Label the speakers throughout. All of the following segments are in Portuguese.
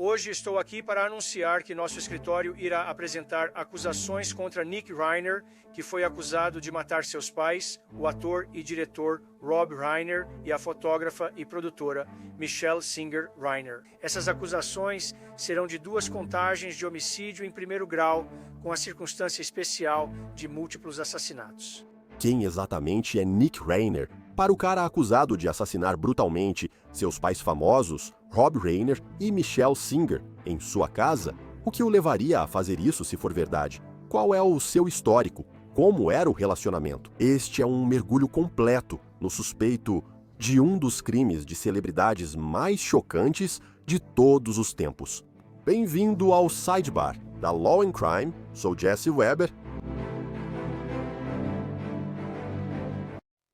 Speaker 1: Hoje estou aqui para anunciar que nosso escritório irá apresentar acusações contra Nick Reiner, que foi acusado de matar seus pais, o ator e diretor Rob Reiner e a fotógrafa e produtora Michelle Singer Reiner. Essas acusações serão de 2 contagens de homicídio em primeiro grau, com a circunstância especial de múltiplos assassinatos.
Speaker 2: Quem exatamente é Nick Reiner? Para o cara acusado de assassinar brutalmente seus pais famosos, Rob Reiner e Michelle Singer, em sua casa, o que o levaria a fazer isso se for verdade? Qual é o seu histórico? Como era o relacionamento? Este é um mergulho completo no suspeito de um dos crimes de celebridades mais chocantes de todos os tempos. Bem-vindo ao Sidebar da Law and Crime. Sou Jesse Weber.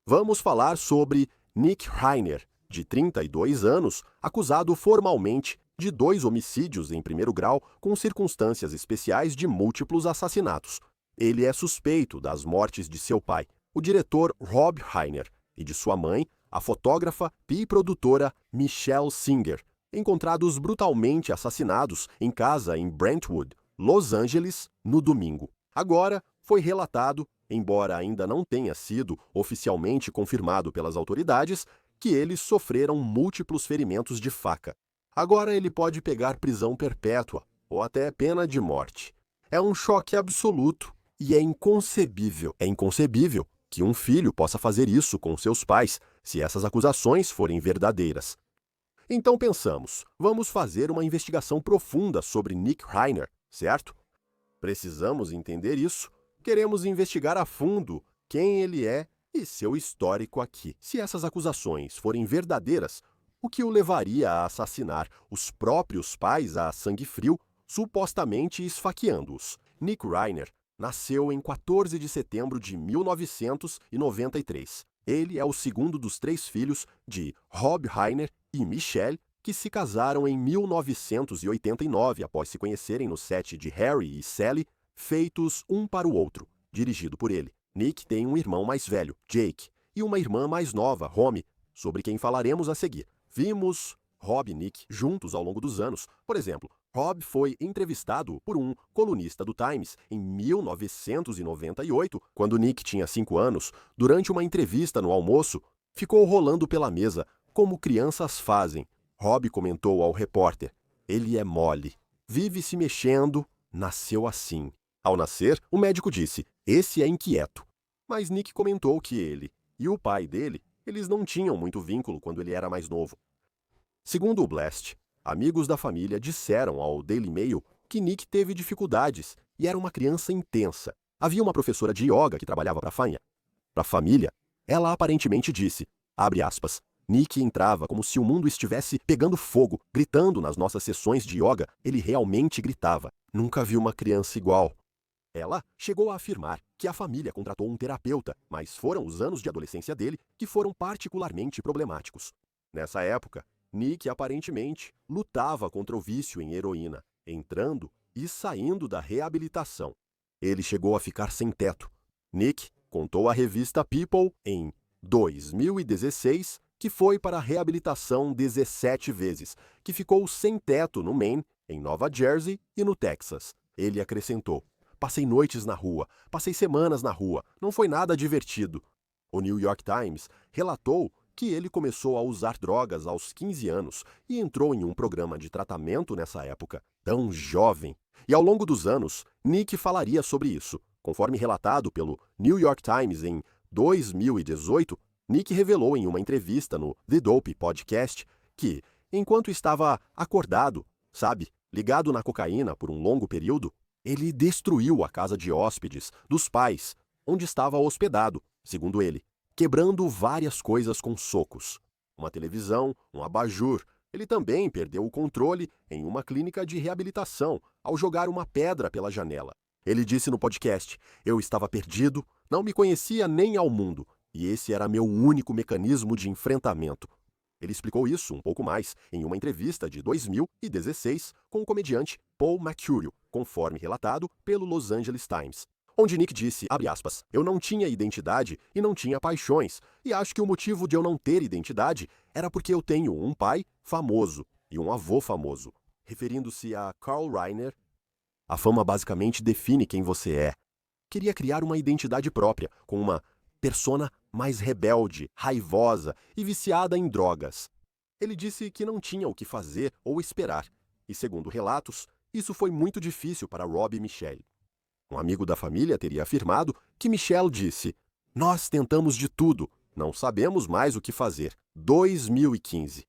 Speaker 2: Vamos falar sobre Nick Reiner, de 32 anos, acusado formalmente de 2 homicídios em primeiro grau com circunstâncias especiais de múltiplos assassinatos. Ele é suspeito das mortes de seu pai, o diretor Rob Reiner, e de sua mãe, a fotógrafa e produtora Michelle Singer, encontrados brutalmente assassinados em casa em Brentwood, Los Angeles, no domingo. Agora, foi relatado, embora ainda não tenha sido oficialmente confirmado pelas autoridades, que eles sofreram múltiplos ferimentos de faca. Agora ele pode pegar prisão perpétua ou até pena de morte. É um choque absoluto e é inconcebível. É inconcebível que um filho possa fazer isso com seus pais se essas acusações forem verdadeiras. Então pensamos, vamos fazer uma investigação profunda sobre Nick Reiner, certo? Precisamos entender isso. Queremos investigar a fundo quem ele é e seu histórico aqui. Se essas acusações forem verdadeiras, o que o levaria a assassinar os próprios pais a sangue frio, supostamente esfaqueando-os? Nick Reiner nasceu em 14 de setembro de 1993. Ele é o segundo dos 3 filhos de Rob Reiner e Michelle, que se casaram em 1989 após se conhecerem no set de Harry e Sally, feitos um para o outro, dirigido por ele. Nick tem um irmão mais velho, Jake, e uma irmã mais nova, Romy, sobre quem falaremos a seguir. Vimos Rob e Nick juntos ao longo dos anos. Por exemplo, Rob foi entrevistado por um colunista do Times em 1998, quando Nick tinha 5 anos. Durante uma entrevista no almoço, ficou rolando pela mesa, como crianças fazem. Rob comentou ao repórter: "Ele é mole, vive se mexendo, nasceu assim." Ao nascer, o médico disse: "Esse é inquieto." Mas Nick comentou que ele e o pai dele, eles não tinham muito vínculo quando ele era mais novo. Segundo o Blast, amigos da família disseram ao Daily Mail que Nick teve dificuldades e era uma criança intensa. Havia uma professora de yoga que trabalhava para a família. Ela aparentemente disse, abre aspas, "Nick entrava como se o mundo estivesse pegando fogo, gritando nas nossas sessões de yoga. Ele realmente gritava. Nunca vi uma criança igual." Ela chegou a afirmar que a família contratou um terapeuta, mas foram os anos de adolescência dele que foram particularmente problemáticos. Nessa época, Nick aparentemente lutava contra o vício em heroína, entrando e saindo da reabilitação. Ele chegou a ficar sem teto. Nick contou à revista People, em 2016, que foi para a reabilitação 17 vezes, que ficou sem teto no Maine, em Nova Jersey e no Texas. Ele acrescentou: "Passei noites na rua, passei semanas na rua, não foi nada divertido." O New York Times relatou que ele começou a usar drogas aos 15 anos e entrou em um programa de tratamento nessa época, tão jovem. E ao longo dos anos, Nick falaria sobre isso. Conforme relatado pelo New York Times em 2018, Nick revelou em uma entrevista no The Dope Podcast que, enquanto estava acordado, ligado na cocaína por um longo período, ele destruiu a casa de hóspedes dos pais, onde estava hospedado, segundo ele, quebrando várias coisas com socos. Uma televisão, um abajur. Ele também perdeu o controle em uma clínica de reabilitação ao jogar uma pedra pela janela. Ele disse no podcast: "Eu estava perdido, não me conhecia nem ao mundo, e esse era meu único mecanismo de enfrentamento." Ele explicou isso um pouco mais em uma entrevista de 2016 com o comediante Paul Mercurio, conforme relatado pelo Los Angeles Times, onde Nick disse, abre aspas, "Eu não tinha identidade e não tinha paixões, e acho que o motivo de eu não ter identidade era porque eu tenho um pai famoso e um avô famoso." referindo-se a Carl Reiner. A fama basicamente define quem você é. Queria criar uma identidade própria, com uma persona mais rebelde, raivosa e viciada em drogas. Ele disse que não tinha o que fazer ou esperar, e segundo relatos, isso foi muito difícil para Rob e Michelle. Um amigo da família teria afirmado que Michelle disse: "Nós tentamos de tudo, não sabemos mais o que fazer." 2015.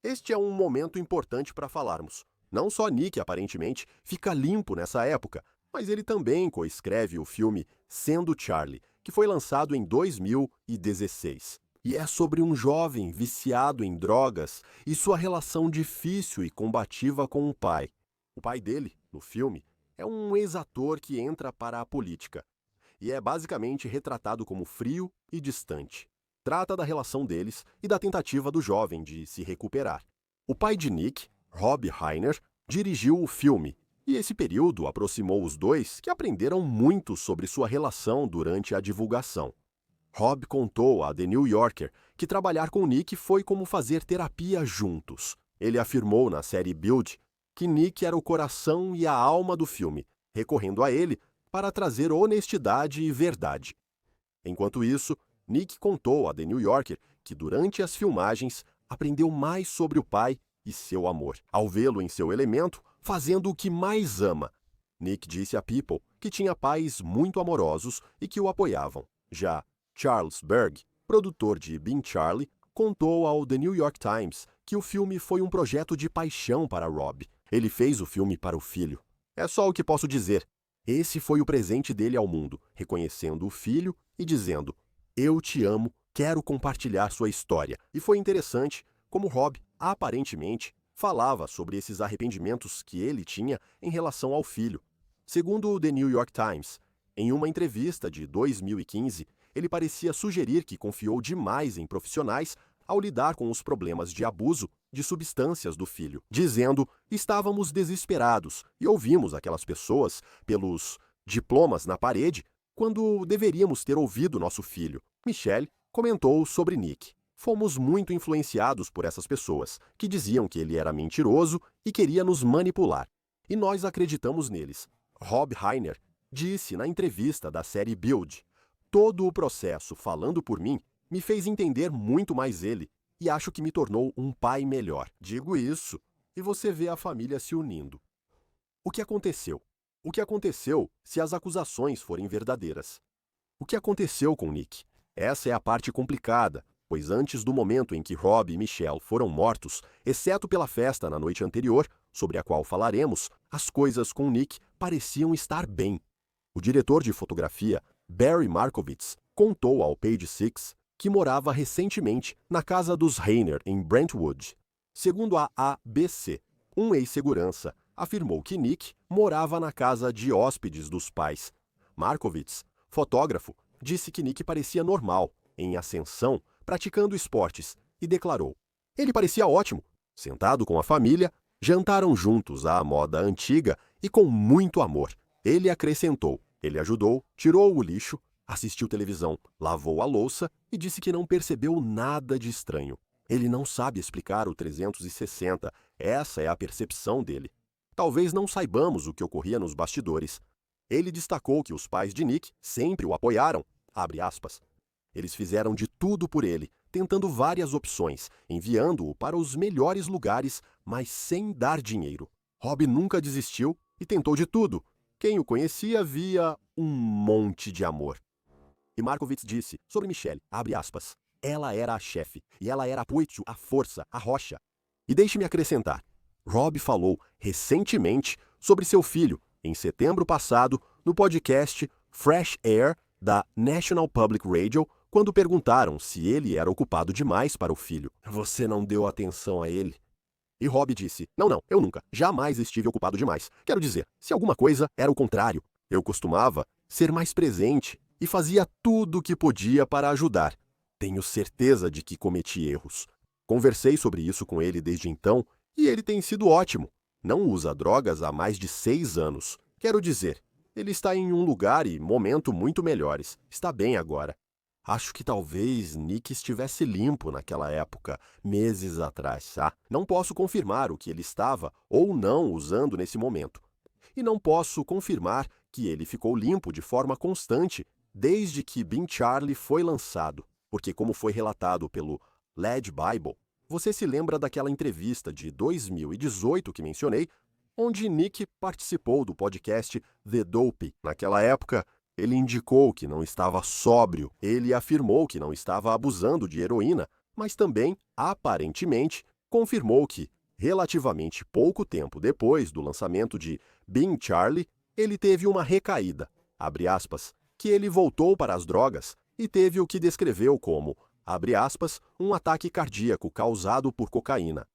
Speaker 2: Este é um momento importante para falarmos. Não só Nick, aparentemente, fica limpo nessa época, mas ele também coescreve o filme Sendo Charlie, que foi lançado em 2016. E é sobre um jovem viciado em drogas e sua relação difícil e combativa com o pai. O pai dele, no filme, é um ex-ator que entra para a política e é basicamente retratado como frio e distante. Trata da relação deles e da tentativa do jovem de se recuperar. O pai de Nick, Rob Reiner, dirigiu o filme, e esse período aproximou os dois, que aprenderam muito sobre sua relação durante a divulgação. Rob contou a The New Yorker que trabalhar com Nick foi como fazer terapia juntos. Ele afirmou na série Build que Nick era o coração e a alma do filme, recorrendo a ele para trazer honestidade e verdade. Enquanto isso, Nick contou a The New Yorker que durante as filmagens aprendeu mais sobre o pai e seu amor, ao vê-lo em seu elemento, fazendo o que mais ama. Nick disse a People que tinha pais muito amorosos e que o apoiavam. Já Charles Berg, produtor de Being Charlie, contou ao The New York Times que o filme foi um projeto de paixão para Rob. Ele fez o filme para o filho. É só o que posso dizer. Esse foi o presente dele ao mundo, reconhecendo o filho e dizendo: "Eu te amo, quero compartilhar sua história." E foi interessante como Rob, aparentemente, falava sobre esses arrependimentos que ele tinha em relação ao filho. Segundo o The New York Times, em uma entrevista de 2015, ele parecia sugerir que confiou demais em profissionais ao lidar com os problemas de abuso de substâncias do filho, dizendo: "Estávamos desesperados e ouvimos aquelas pessoas pelos diplomas na parede quando deveríamos ter ouvido nosso filho." Michelle comentou sobre Nick: "Fomos muito influenciados por essas pessoas, que diziam que ele era mentiroso e queria nos manipular. E nós acreditamos neles." Rob Reiner disse na entrevista da série Build: "Todo o processo, falando por mim, me fez entender muito mais ele, e acho que me tornou um pai melhor." Digo isso, e você vê a família se unindo. O que aconteceu? O que aconteceu se as acusações forem verdadeiras? O que aconteceu com Nick? Essa é a parte complicada, pois antes do momento em que Rob e Michelle foram mortos, exceto pela festa na noite anterior, sobre a qual falaremos, as coisas com Nick pareciam estar bem. O diretor de fotografia, Barry Markowitz, contou ao Page Six que morava recentemente na casa dos Reiner, em Brentwood. Segundo a ABC, um ex-segurança afirmou que Nick morava na casa de hóspedes dos pais. Markowitz, fotógrafo, disse que Nick parecia normal, em ascensão, praticando esportes, e declarou: "Ele parecia ótimo. Sentado com a família, jantaram juntos à moda antiga e com muito amor." Ele acrescentou: "Ele ajudou, tirou o lixo, assistiu televisão, lavou a louça e disse que não percebeu nada de estranho. Ele não sabe explicar o 360, essa é a percepção dele. Talvez não saibamos o que ocorria nos bastidores." Ele destacou que os pais de Nick sempre o apoiaram, abre aspas. "Eles fizeram de tudo por ele, tentando várias opções, enviando-o para os melhores lugares, mas sem dar dinheiro. Rob nunca desistiu e tentou de tudo. Quem o conhecia via um monte de amor." E Markowitz disse sobre Michelle, abre aspas, "Ela era a chefe, e ela era a Puitu, a força, a rocha." E deixe-me acrescentar, Rob falou recentemente sobre seu filho, em setembro passado, no podcast Fresh Air da National Public Radio, quando perguntaram se ele era ocupado demais para o filho. "Você não deu atenção a ele?" E Rob disse: Não, eu nunca, jamais estive ocupado demais. Quero dizer, se alguma coisa era o contrário. Eu costumava ser mais presente e fazia tudo o que podia para ajudar. Tenho certeza de que cometi erros. Conversei sobre isso com ele desde então e ele tem sido ótimo. Não usa drogas há mais de 6 anos. Quero dizer, ele está em um lugar e momento muito melhores. Está bem agora." Acho que talvez Nick estivesse limpo naquela época, meses atrás, tá? Não posso confirmar o que ele estava ou não usando nesse momento. E não posso confirmar que ele ficou limpo de forma constante desde que Bean Charlie foi lançado, porque como foi relatado pelo Led Bible, você se lembra daquela entrevista de 2018 que mencionei, onde Nick participou do podcast The Dope. Naquela época, ele indicou que não estava sóbrio, ele afirmou que não estava abusando de heroína, mas também, aparentemente, confirmou que, relativamente pouco tempo depois do lançamento de Bean Charlie, ele teve uma recaída, abre aspas, que ele voltou para as drogas e teve o que descreveu como, abre aspas, um ataque cardíaco causado por cocaína.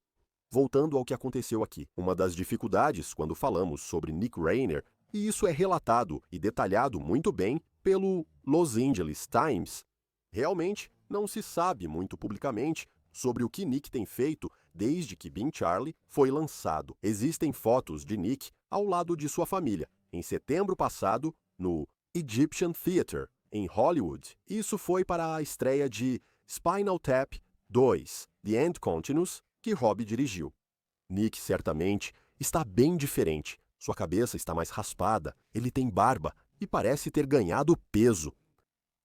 Speaker 2: Voltando ao que aconteceu aqui, uma das dificuldades quando falamos sobre Nick Rainer, e isso é relatado e detalhado muito bem pelo Los Angeles Times, realmente não se sabe muito publicamente sobre o que Nick tem feito desde que Bean Charlie foi lançado. Existem fotos de Nick ao lado de sua família, em setembro passado, no Egyptian Theatre, em Hollywood. Isso foi para a estreia de Spinal Tap 2, The End Continuous, que Rob dirigiu. Nick certamente está bem diferente. Sua cabeça está mais raspada, ele tem barba e parece ter ganhado peso.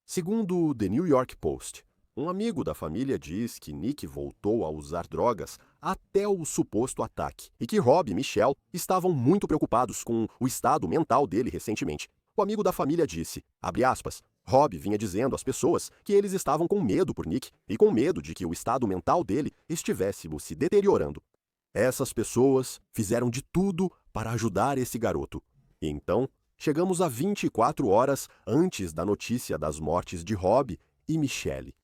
Speaker 2: Segundo o The New York Post, um amigo da família diz que Nick voltou a usar drogas até o suposto ataque e que Rob e Michelle estavam muito preocupados com o estado mental dele recentemente. O amigo da família disse, abre aspas, Rob vinha dizendo às pessoas que eles estavam com medo por Nick e com medo de que o estado mental dele estivesse se deteriorando. Essas pessoas fizeram de tudo para ajudar esse garoto. E então, chegamos a 24 horas antes da notícia das mortes de Rob e Michelle.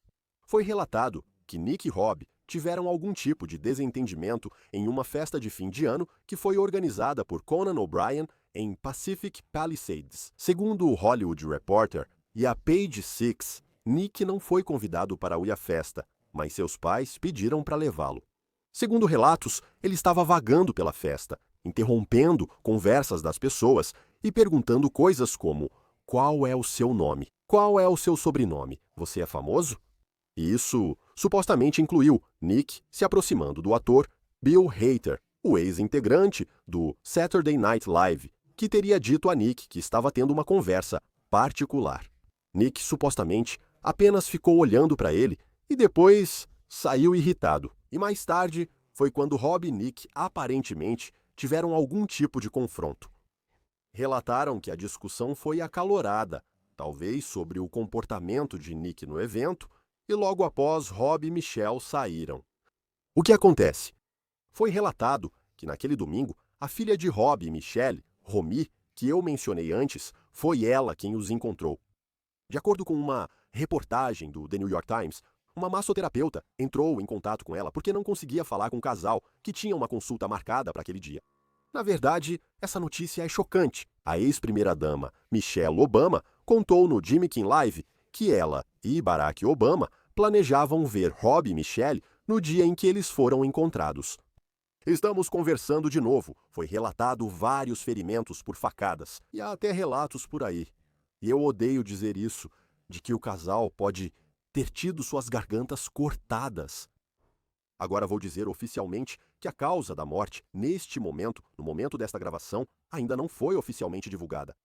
Speaker 2: Foi relatado que Nick e Rob tiveram algum tipo de desentendimento em uma festa de fim de ano que foi organizada por Conan O'Brien em Pacific Palisades. Segundo o Hollywood Reporter e a Page Six, Nick não foi convidado para ir à festa, mas seus pais pediram para levá-lo. Segundo relatos, ele estava vagando pela festa, interrompendo conversas das pessoas e perguntando coisas como: qual é o seu nome? Qual é o seu sobrenome? Você é famoso? E isso supostamente incluiu Nick se aproximando do ator Bill Hader, o ex-integrante do Saturday Night Live, que teria dito a Nick que estava tendo uma conversa particular. Nick supostamente apenas ficou olhando para ele e depois saiu irritado. E mais tarde foi quando Rob e Nick aparentemente tiveram algum tipo de confronto. Relataram que a discussão foi acalorada, talvez sobre o comportamento de Nick no evento, e logo após Rob e Michelle saíram. O que acontece? Foi relatado que naquele domingo, a filha de Rob e Michelle, Romy, que eu mencionei antes, foi ela quem os encontrou. De acordo com uma reportagem do The New York Times, uma massoterapeuta entrou em contato com ela porque não conseguia falar com o casal que tinha uma consulta marcada para aquele dia. Na verdade, essa notícia é chocante. A ex-primeira-dama Michelle Obama contou no Jimmy Kimmel Live que ela e Barack Obama planejavam ver Rob e Michelle no dia em que eles foram encontrados. Estamos conversando de novo. Foi relatado vários ferimentos por facadas e há até relatos por aí. E eu odeio dizer isso, de que o casal pode ter tido suas gargantas cortadas. Agora vou dizer oficialmente que a causa da morte, neste momento, no momento desta gravação, ainda não foi oficialmente divulgada.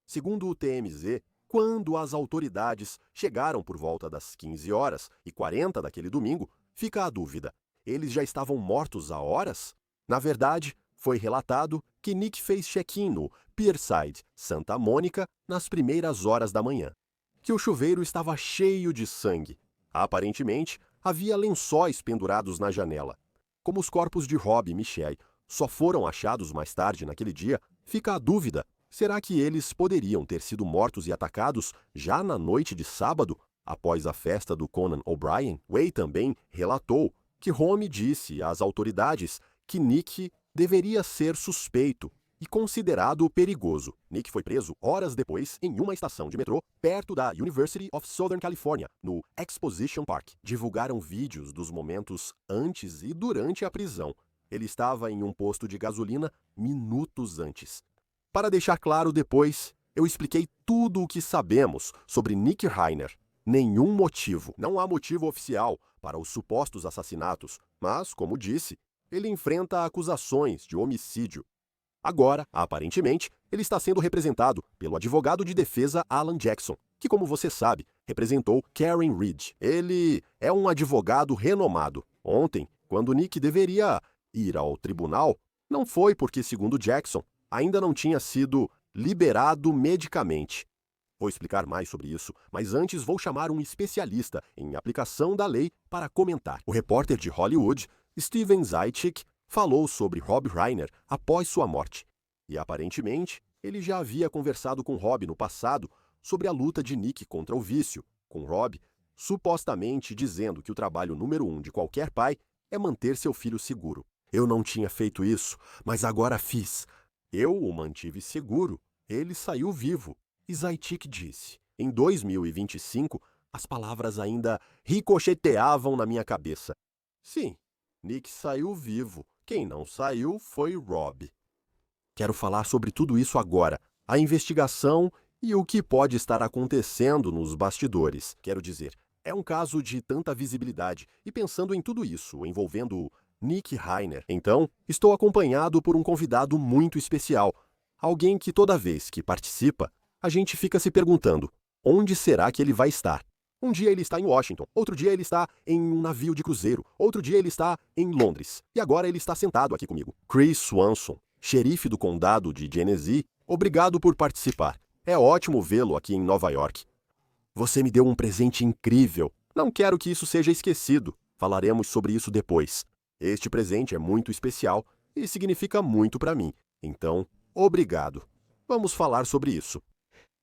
Speaker 2: Segundo o TMZ, quando as autoridades chegaram por volta das 15h40 daquele domingo, fica a dúvida. Eles já estavam mortos há horas? Na verdade, foi relatado que Nick fez check-in no Pierside, Santa Mônica, nas primeiras horas da manhã. Que o chuveiro estava cheio de sangue. Aparentemente, havia lençóis pendurados na janela. Como os corpos de Rob e Michelle só foram achados mais tarde naquele dia, fica a dúvida: será que eles poderiam ter sido mortos e atacados já na noite de sábado, após a festa do Conan O'Brien? Way também relatou que Romy disse às autoridades que Nick deveria ser suspeito e considerado perigoso. Nick foi preso horas depois em uma estação de metrô perto da University of Southern California, no Exposition Park. Divulgaram vídeos dos momentos antes e durante a prisão. Ele estava em um posto de gasolina minutos antes. Para deixar claro depois, eu expliquei tudo o que sabemos sobre Nick Rainer. nenhum motivo. Não há motivo oficial para os supostos assassinatos, mas, como disse, ele enfrenta acusações de homicídio. Agora, aparentemente, ele está sendo representado pelo advogado de defesa Alan Jackson, que, como você sabe, representou Karen Reed. Ele é um advogado renomado. Ontem, quando Nick deveria ir ao tribunal, não foi porque, segundo Jackson, ainda não tinha sido liberado medicamente. Vou explicar mais sobre isso, mas antes vou chamar um especialista em aplicação da lei para comentar. O repórter de Hollywood, Steven Zaitchik, falou sobre Rob Reiner após sua morte. E aparentemente, ele já havia conversado com Rob no passado sobre a luta de Nick contra o vício, com Rob supostamente dizendo que o trabalho número 1 de qualquer pai é manter seu filho seguro. Eu não tinha feito isso, mas agora fiz. Eu o mantive seguro. Ele saiu vivo. E Zaitchik disse. Em 2025, as palavras ainda ricocheteavam na minha cabeça. Sim, Nick saiu vivo. Quem não saiu foi Rob. Quero falar sobre tudo isso agora. A investigação e o que pode estar acontecendo nos bastidores. Quero dizer, é um caso de tanta visibilidade. E pensando em tudo isso, envolvendo Nick Reiner, então, estou acompanhado por um convidado muito especial. Alguém que toda vez que participa, a gente fica se perguntando, onde será que ele vai estar? Um dia ele está em Washington, outro dia ele está em um navio de cruzeiro, outro dia ele está em Londres. E agora ele está sentado aqui comigo. Chris Swanson, xerife do condado de Genesee, obrigado por participar. É ótimo vê-lo aqui em Nova York. Você me deu um presente incrível. Não quero que isso seja esquecido. Falaremos sobre isso depois. Este presente é muito especial e significa muito para mim. Então, obrigado. Vamos falar sobre isso.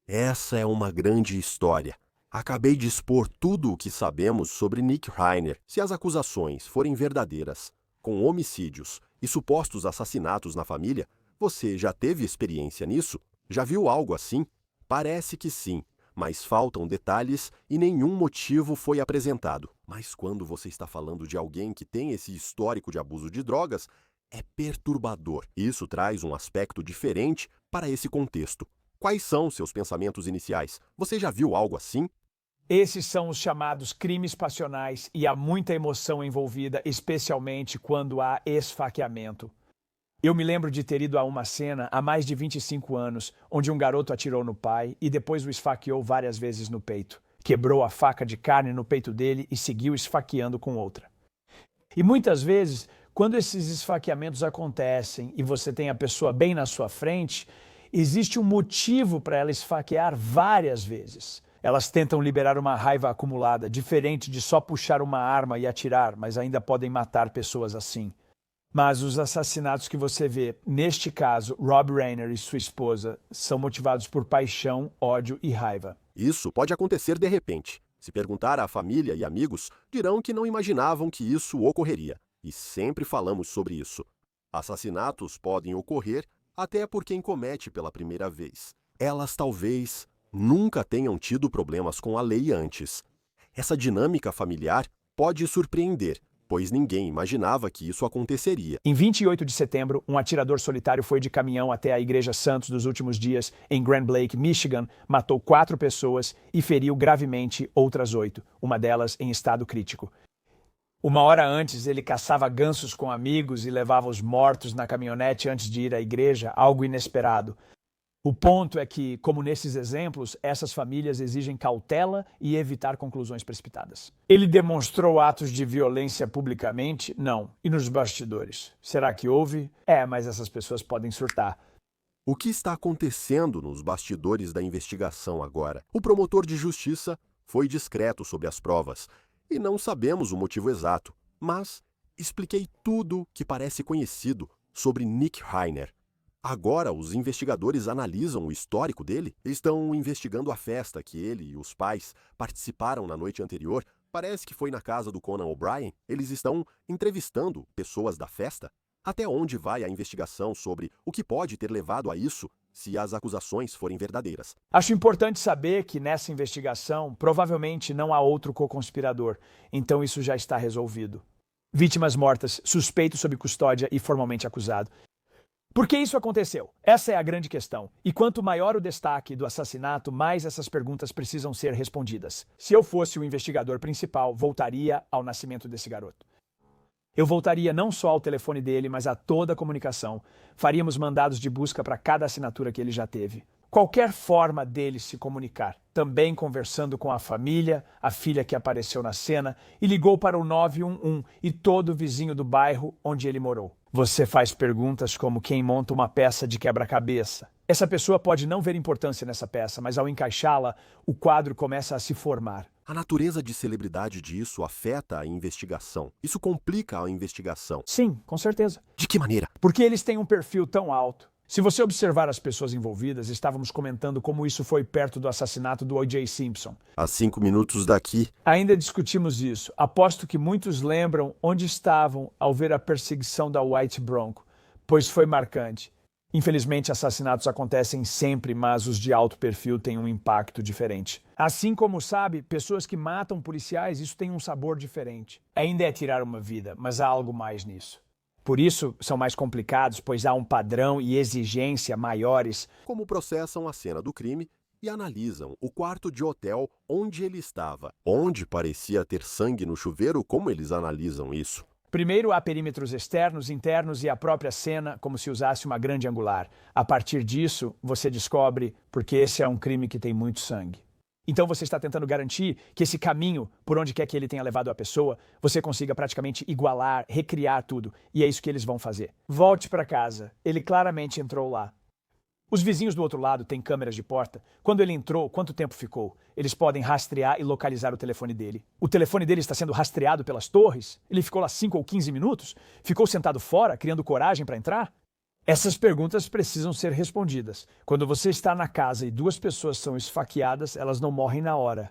Speaker 2: Essa é uma grande história. Acabei de expor tudo o que sabemos sobre Nick Reiner. Se as acusações forem verdadeiras, com homicídios e supostos assassinatos na família, você já teve experiência nisso? Já viu algo assim? Parece que sim, mas faltam detalhes e nenhum motivo foi apresentado. Mas quando você está falando de alguém que tem esse histórico de abuso de drogas, é perturbador. Isso traz um aspecto diferente para esse contexto. Quais são seus pensamentos iniciais? Você já viu algo assim?
Speaker 3: Esses são os chamados crimes passionais e há muita emoção envolvida, especialmente quando há esfaqueamento. Eu me lembro de ter ido a uma cena há mais de 25 anos, onde um garoto atirou no pai e depois o esfaqueou várias vezes no peito. Quebrou a faca de carne no peito dele e seguiu esfaqueando com outra. E muitas vezes, quando esses esfaqueamentos acontecem e você tem a pessoa bem na sua frente, existe um motivo para ela esfaquear várias vezes. Elas tentam liberar uma raiva acumulada, diferente de só puxar uma arma e atirar, mas ainda podem matar pessoas assim. Mas os assassinatos que você vê, neste caso, Rob Reiner e sua esposa, são motivados por paixão, ódio e raiva.
Speaker 2: Isso pode acontecer de repente. Se perguntar à família e amigos, dirão que não imaginavam que isso ocorreria. E sempre falamos sobre isso. Assassinatos podem ocorrer até por quem comete pela primeira vez. Elas talvez nunca tenham tido problemas com a lei antes. Essa dinâmica familiar pode surpreender, pois ninguém imaginava que isso aconteceria.
Speaker 3: Em 28 de setembro, um atirador solitário foi de caminhão até a Igreja Santos dos Últimos Dias, em Grand Lake, Michigan, matou 4 pessoas e feriu gravemente outras 8, uma delas em estado crítico. Uma hora antes, ele caçava gansos com amigos e levava os mortos na caminhonete antes de ir à igreja, algo inesperado. O ponto é que, como nesses exemplos, essas famílias exigem cautela e evitar conclusões precipitadas. Ele demonstrou atos de violência publicamente? Não. E nos bastidores? Será que houve? Mas essas pessoas podem surtar.
Speaker 2: O que está acontecendo nos bastidores da investigação agora? O promotor de justiça foi discreto sobre as provas e não sabemos o motivo exato, mas expliquei tudo que parece conhecido sobre Nick Reiner. Agora, os investigadores analisam o histórico dele. Estão investigando a festa que ele e os pais participaram na noite anterior. Parece que foi na casa do Conan O'Brien. Eles estão entrevistando pessoas da festa. Até onde vai a investigação sobre o que pode ter levado a isso, se as acusações forem verdadeiras?
Speaker 3: Acho importante saber que nessa investigação provavelmente não há outro co-conspirador. Então isso já está resolvido. Vítimas mortas, suspeito sob custódia e formalmente acusado. Por que isso aconteceu? Essa é a grande questão. E quanto maior o destaque do assassinato, mais essas perguntas precisam ser respondidas. Se eu fosse o investigador principal, voltaria ao nascimento desse garoto. Eu voltaria não só ao telefone dele, mas a toda a comunicação. Faríamos mandados de busca para cada assinatura que ele já teve. Qualquer forma dele se comunicar. Também conversando com a família, a filha que apareceu na cena, e ligou para o 911 e todo o vizinho do bairro onde ele morou. Você faz perguntas como quem monta uma peça de quebra-cabeça. Essa pessoa pode não ver importância nessa peça, mas ao encaixá-la, o quadro começa a se formar.
Speaker 2: A natureza de celebridade disso afeta a investigação. Isso complica a investigação.
Speaker 3: Sim, com certeza.
Speaker 2: De que maneira?
Speaker 3: Porque eles têm um perfil tão alto. Se você observar as pessoas envolvidas, estávamos comentando como isso foi perto do assassinato do O.J. Simpson.
Speaker 2: A 5 minutos daqui.
Speaker 3: Ainda discutimos isso. Aposto que muitos lembram onde estavam ao ver a perseguição da White Bronco, pois foi marcante. Infelizmente, assassinatos acontecem sempre, mas os de alto perfil têm um impacto diferente. Assim como sabe, pessoas que matam policiais, isso tem um sabor diferente. Ainda é tirar uma vida, mas há algo mais nisso. Por isso, são mais complicados, pois há um padrão e exigência maiores.
Speaker 2: Como processam a cena do crime e analisam o quarto de hotel onde ele estava. Onde parecia ter sangue no chuveiro, como eles analisam isso?
Speaker 3: Primeiro, há perímetros externos, internos e a própria cena, como se usasse uma grande angular. A partir disso, você descobre porque esse é um crime que tem muito sangue. Então você está tentando garantir que esse caminho, por onde quer que ele tenha levado a pessoa, você consiga praticamente igualar, recriar tudo. E é isso que eles vão fazer. Volte para casa. Ele claramente entrou lá. Os vizinhos do outro lado têm câmeras de porta. Quando ele entrou, quanto tempo ficou? Eles podem rastrear e localizar o telefone dele. O telefone dele está sendo rastreado pelas torres? Ele ficou lá 5 ou 15 minutos? Ficou sentado fora, criando coragem para entrar? Essas perguntas precisam ser respondidas. Quando você está na casa e 2 pessoas são esfaqueadas, elas não morrem na hora.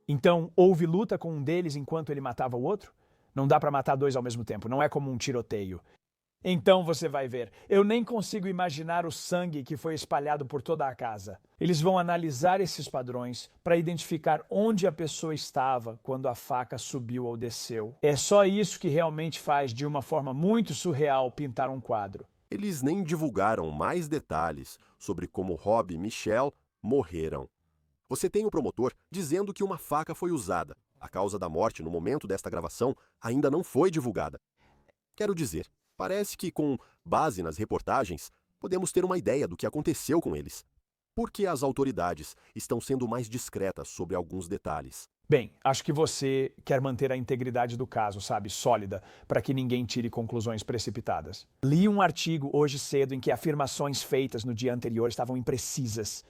Speaker 3: Então, houve luta com um deles enquanto ele matava o outro? Não dá para matar 2 ao mesmo tempo, não é como um tiroteio. Então você vai ver, eu nem consigo imaginar o sangue que foi espalhado por toda a casa. Eles vão analisar esses padrões para identificar onde a pessoa estava quando a faca subiu ou desceu. É só isso que realmente faz, de uma forma muito surreal, pintar um quadro.
Speaker 2: Eles nem divulgaram mais detalhes sobre como Rob e Michelle morreram. Você tem o promotor dizendo que uma faca foi usada. A causa da morte no momento desta gravação ainda não foi divulgada. Quero dizer, parece que com base nas reportagens, podemos ter uma ideia do que aconteceu com eles. Por que as autoridades estão sendo mais discretas sobre alguns detalhes?
Speaker 3: Bem, acho que você quer manter a integridade do caso, sabe, sólida, para que ninguém tire conclusões precipitadas. Li um artigo hoje cedo em que afirmações feitas no dia anterior estavam imprecisas.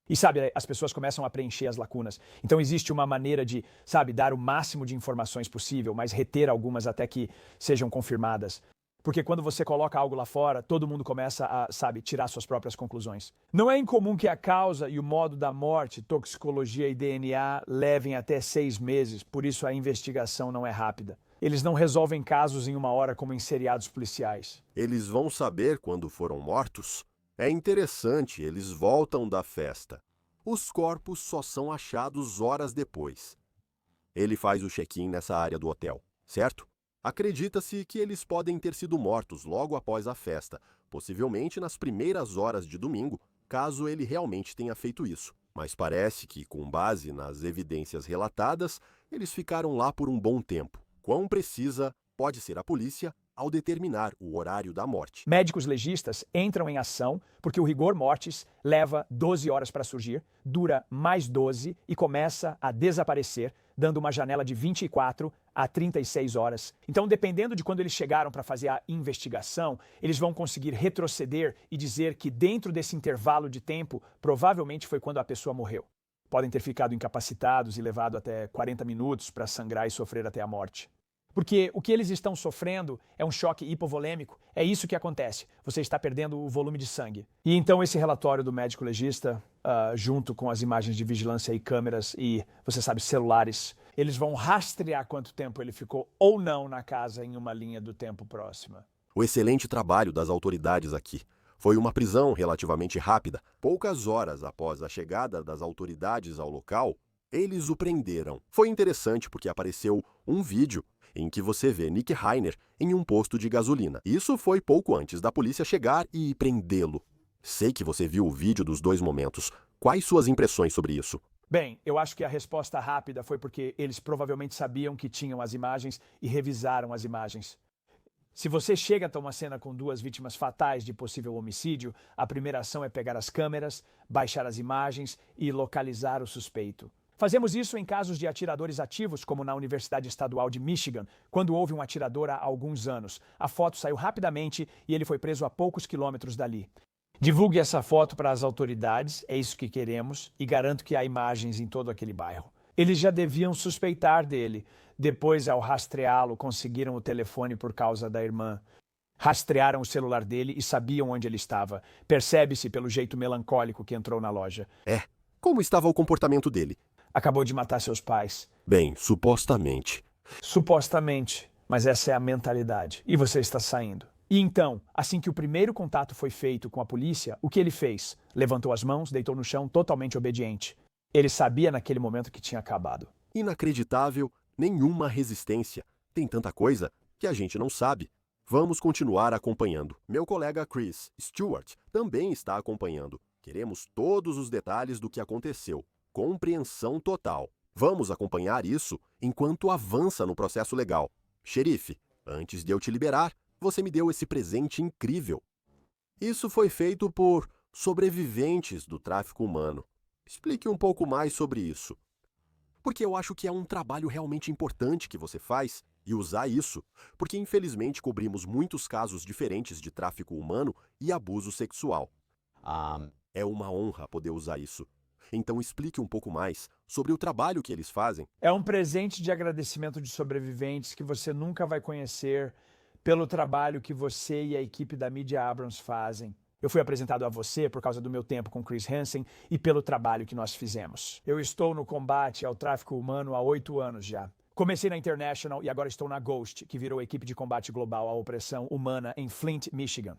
Speaker 3: E, sabe, as pessoas começam a preencher as lacunas. Então existe uma maneira de, sabe, dar o máximo de informações possível, mas reter algumas até que sejam confirmadas. Porque quando você coloca algo lá fora, todo mundo começa a, sabe, tirar suas próprias conclusões. Não é incomum que a causa e o modo da morte, toxicologia e DNA levem até 6 meses, por isso a investigação não é rápida. Eles não resolvem casos em 1 hora como em seriados policiais.
Speaker 2: Eles vão saber quando foram mortos? É interessante, eles voltam da festa. Os corpos só são achados horas depois. Ele faz o check-in nessa área do hotel, certo? Acredita-se que eles podem ter sido mortos logo após a festa, possivelmente nas primeiras horas de domingo, caso ele realmente tenha feito isso. Mas parece que, com base nas evidências relatadas, eles ficaram lá por um bom tempo. Quão precisa pode ser a polícia ao determinar o horário da morte?
Speaker 3: Médicos legistas entram em ação porque o rigor mortis leva 12 horas para surgir, dura mais 12 e começa a desaparecer, dando uma janela de 24 a 36 horas. Então, dependendo de quando eles chegaram para fazer a investigação, eles vão conseguir retroceder e dizer que dentro desse intervalo de tempo, provavelmente foi quando a pessoa morreu. Podem ter ficado incapacitados e levado até 40 minutos para sangrar e sofrer até a morte. Porque o que eles estão sofrendo é um choque hipovolêmico. É isso que acontece. Você está perdendo o volume de sangue. E então esse relatório do médico legista, junto com as imagens de vigilância e câmeras e, você sabe, celulares, eles vão rastrear quanto tempo ele ficou ou não na casa em uma linha do tempo próxima.
Speaker 2: O excelente trabalho das autoridades aqui. Foi uma prisão relativamente rápida. Poucas horas após a chegada das autoridades ao local, eles o prenderam. Foi interessante porque apareceu um vídeo em que você vê Nick Reiner em um posto de gasolina. Isso foi pouco antes da polícia chegar e prendê-lo. Sei que você viu o vídeo dos dois momentos. Quais suas impressões sobre isso?
Speaker 3: Bem, eu acho que a resposta rápida foi porque eles provavelmente sabiam que tinham as imagens e revisaram as imagens. Se você chega até uma cena com duas vítimas fatais de possível homicídio, a primeira ação é pegar as câmeras, baixar as imagens e localizar o suspeito. Fazemos isso em casos de atiradores ativos, como na Universidade Estadual de Michigan, quando houve um atirador há alguns anos. A foto saiu rapidamente e ele foi preso a poucos quilômetros dali. Divulgue essa foto para as autoridades, é isso que queremos, e garanto que há imagens em todo aquele bairro. Eles já deviam suspeitar dele. Depois, ao rastreá-lo, conseguiram o telefone por causa da irmã. Rastrearam o celular dele e sabiam onde ele estava. Percebe-se pelo jeito melancólico que entrou na loja.
Speaker 2: Como estava o comportamento dele?
Speaker 3: Acabou de matar seus pais.
Speaker 2: Bem, supostamente.
Speaker 3: Supostamente, mas essa é a mentalidade. E você está saindo. E então, assim que o primeiro contato foi feito com a polícia, o que ele fez? Levantou as mãos, deitou no chão, totalmente obediente. Ele sabia naquele momento que tinha acabado.
Speaker 2: Inacreditável, nenhuma resistência. Tem tanta coisa que a gente não sabe. Vamos continuar acompanhando. Meu colega Chris Stewart também está acompanhando. Queremos todos os detalhes do que aconteceu. Compreensão total. Vamos acompanhar isso enquanto avança no processo legal. Xerife, antes de eu te liberar, você me deu esse presente incrível. Isso foi feito por sobreviventes do tráfico humano. Explique um pouco mais sobre isso. Porque eu acho que é um trabalho realmente importante que você faz e usar isso, porque infelizmente cobrimos muitos casos diferentes de tráfico humano e abuso sexual. É uma honra poder usar isso. Então explique um pouco mais sobre o trabalho que eles fazem.
Speaker 3: É um presente de agradecimento de sobreviventes que você nunca vai conhecer pelo trabalho que você e a equipe da Media Abrams fazem. Eu fui apresentado a você por causa do meu tempo com Chris Hansen e pelo trabalho que nós fizemos. Eu estou no combate ao tráfico humano há 8 anos já. Comecei na International e agora estou na Ghost, que virou equipe de combate global à opressão humana em Flint, Michigan.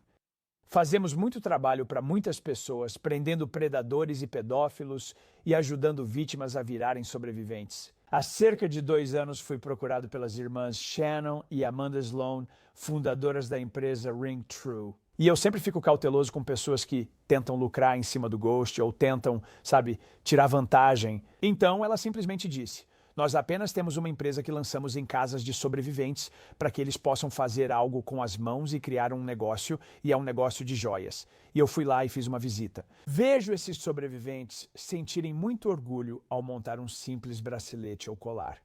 Speaker 3: Fazemos muito trabalho para muitas pessoas, prendendo predadores e pedófilos e ajudando vítimas a virarem sobreviventes. Há cerca de 2 anos fui procurado pelas irmãs Shannon e Amanda Sloan, fundadoras da empresa Ring True. E eu sempre fico cauteloso com pessoas que tentam lucrar em cima do Ghost ou tentam, tirar vantagem. Então ela simplesmente disse: nós apenas temos uma empresa que lançamos em casas de sobreviventes para que eles possam fazer algo com as mãos e criar um negócio, e é um negócio de joias. E eu fui lá e fiz uma visita. Vejo esses sobreviventes sentirem muito orgulho ao montar um simples bracelete ou colar.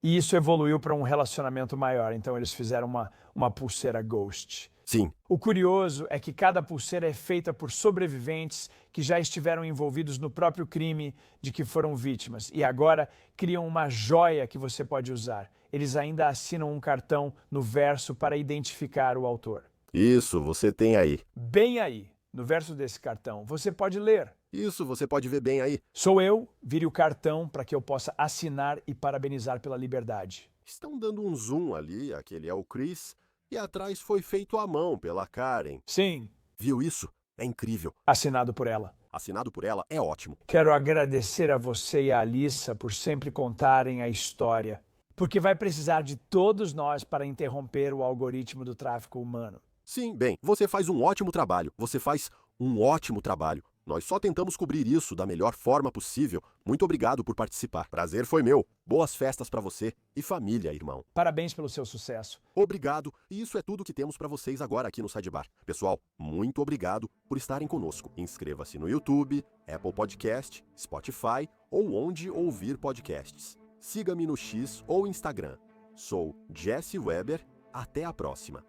Speaker 3: E isso evoluiu para um relacionamento maior, então eles fizeram uma pulseira Ghost.
Speaker 2: Sim.
Speaker 3: O curioso é que cada pulseira é feita por sobreviventes que já estiveram envolvidos no próprio crime de que foram vítimas e agora criam uma joia que você pode usar. Eles ainda assinam um cartão no verso para identificar o autor.
Speaker 2: Isso, você tem aí.
Speaker 3: Bem aí, no verso desse cartão, você pode ler.
Speaker 2: Isso, você pode ver bem aí.
Speaker 3: Sou eu, vire o cartão para que eu possa assinar e parabenizar pela liberdade.
Speaker 2: Estão dando um zoom ali, aquele é o Chris, e atrás foi feito à mão pela Karen.
Speaker 3: Sim.
Speaker 2: Viu isso? É incrível.
Speaker 3: Assinado por ela.
Speaker 2: Assinado por ela é ótimo.
Speaker 3: Quero agradecer a você e a Alissa por sempre contarem a história, porque vai precisar de todos nós para interromper o algoritmo do tráfico humano.
Speaker 2: Sim, bem, você faz um ótimo trabalho. Você faz um ótimo trabalho. Nós só tentamos cobrir isso da melhor forma possível. Muito obrigado por participar. Prazer foi meu. Boas festas para você e família, irmão.
Speaker 3: Parabéns pelo seu sucesso.
Speaker 2: Obrigado. E isso é tudo que temos para vocês agora aqui no Sidebar. Pessoal, muito obrigado por estarem conosco. Inscreva-se no YouTube, Apple Podcast, Spotify ou onde ouvir podcasts. Siga-me no X ou Instagram. Sou Jesse Weber. Até a próxima.